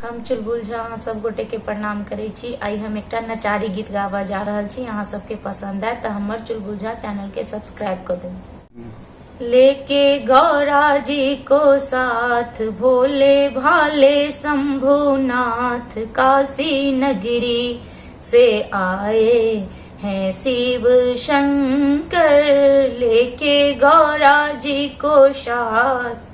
हम चुलबुल झा अहाँ सब गोटे के प्रणाम करे छी। आई हम एकटा नचारी गीत गावा जा रहल छी, अहाँ सबके पसंद आए तो हमर चुलबुल झा चैनल के सब्सक्राइब कर दें। लेके गौरा जी को साथ भोले भाले शंभुनाथ काशी नगरी से आए हैं शिव शंकर। लेके गौरा जी को साथ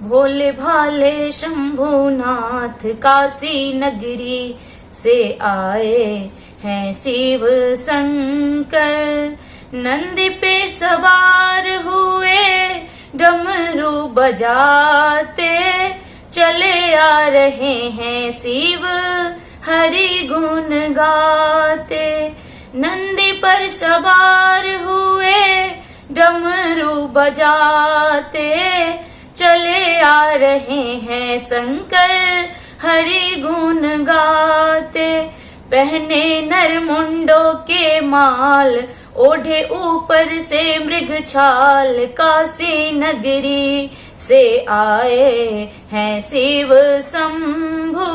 भोले भाले शंभुनाथ काशी नगरी से आए हैं शिव शंकर। नंदी पे सवार हुए डमरू बजाते चले आ रहे हैं शिव हरि गुण गाते। नंदी पर सवार हुए डमरू बजाते चले आ रहे हैं शंकर हरि गुण गाते। पहने नरमुंडों के माल ओढ़े ऊपर से मृग छाल काशी नगरी से आए हैं शिव शंभु।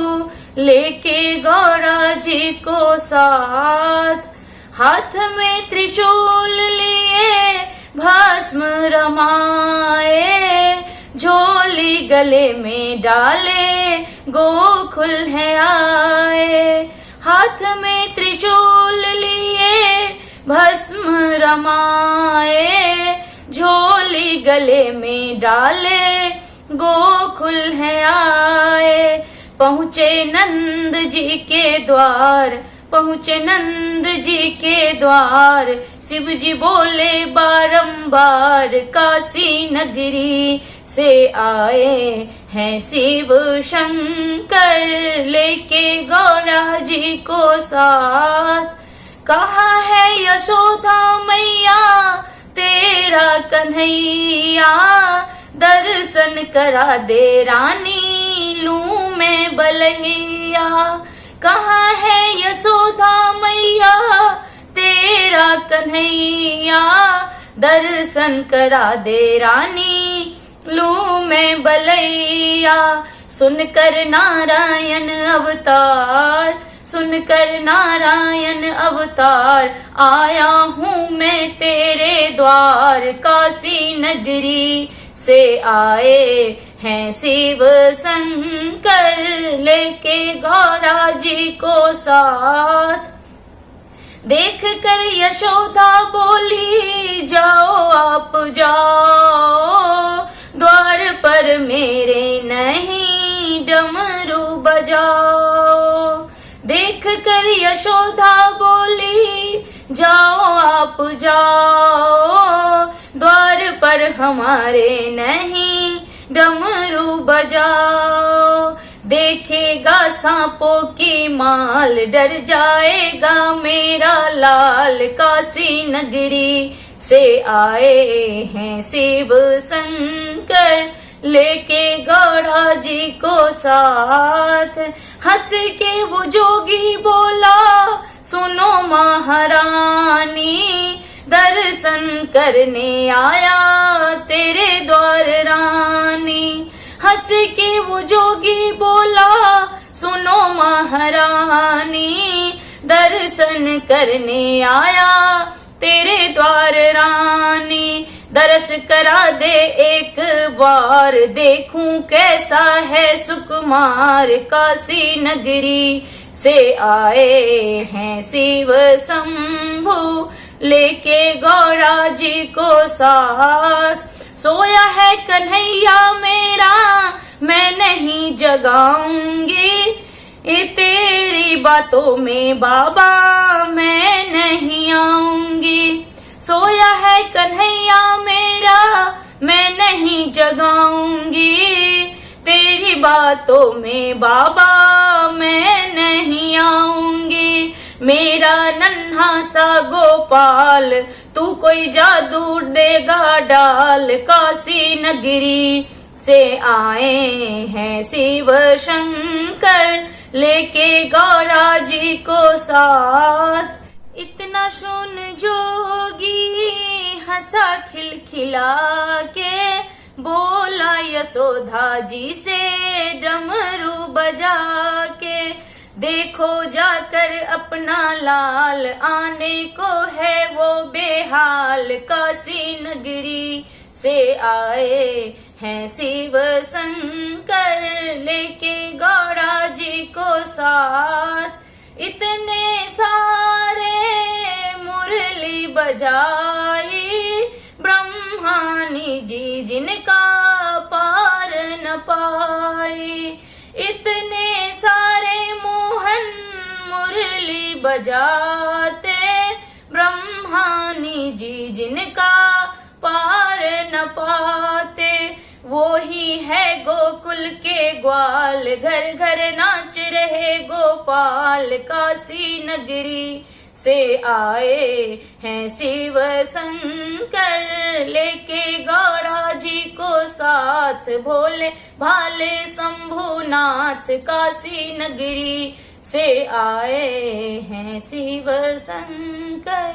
लेके गौरा जी को साथ हाथ में त्रिशूल लिए भस्म रमाए। झोली गले में डाले गोकुल है आए। हाथ में त्रिशूल लिए भस्म रमाए। झोली गले में डाले गोकुल है आए। पहुँचे नंद जी के द्वार पहुँचे नंद जी के द्वार। शिव जी बोले बारंबार काशी नगरी से आए हैं शिव शंकर। लेके गौरा जी को साथ कहाँ है यशोदा मैया तेरा कन्हैया। दर्शन करा दे रानी लूं मैं बलैया। कहाँ है यशोदा मैया तेरा कन्हैया। दर्शन करा दे रानी लूं मैं बलैया। सुनकर नारायण अवतार सुनकर नारायण अवतार आया हूँ मैं तेरे द्वार। काशी नगरी से आए हैं शिव शंकर। लेके गौरा जी को साथ देख कर यशोदा बोली जाओ आप जाओ। द्वार पर मेरे नहीं डमरू बजाओ। देख कर यशोदा बोली जाओ आप जाओ। द्वार पर हमारे नहीं डमरू बजाओ। देखेगा सांपों की माल डर जाएगा मेरा लाल। काशी नगरी से आए हैं शिव शंकर। लेके गौरा जी को साथ हंस के वो जोगी बोला सुनो महारानी। दर्शन करने आया तेरे द्वार रानी। हंस के वो जोगी बोला सुनो महारानी। दर्शन करने आया तेरे द्वार रानी। दरस करा दे एक बार देखूं कैसा है सुकुमार। काशी नगरी से आए हैं शिव शंभु। लेके गौरा जी को साथ सोया है कन्हैया मेरा मैं नहीं जगाऊंगी। ये तेरी बातों में बाबा मैं नहीं आऊंगी। सोया है कन्हैया मेरा मैं नहीं जगाऊंगी। तेरी बातों में बाबा मैं नहीं आऊंगी। मेरा नन्हा सा गोपाल तू कोई जादू देगा डाल। काशी नगरी से आए हैं शिव शंकर। लेके गौरा जी को साथ इतना सुन जोगी हंसा खिलखिला के बोला यशोदा जी से डमरू बजा खो जाकर अपना लाल, आने को है वो बेहाल। काशी नगरी से आए हैं शिव शंकर, लेके गौरा जी को साथ। इतने सारे मुरली बजाई, ब्रह्मानी जी जिनका पार न पाई। इतने सारे मोहन मुरली बजाते, ब्रह्मानी जी जिनका पार न पाते। वो ही है गोकुल के ग्वाल, घर घर नाच रहे गोपाल। काशी नगरी से आए हैं शिव शंकर, लेके गौरा जी को साथ। भोले भाले शंभुनाथ, काशी नगरी से आए हैं शिव शंकर।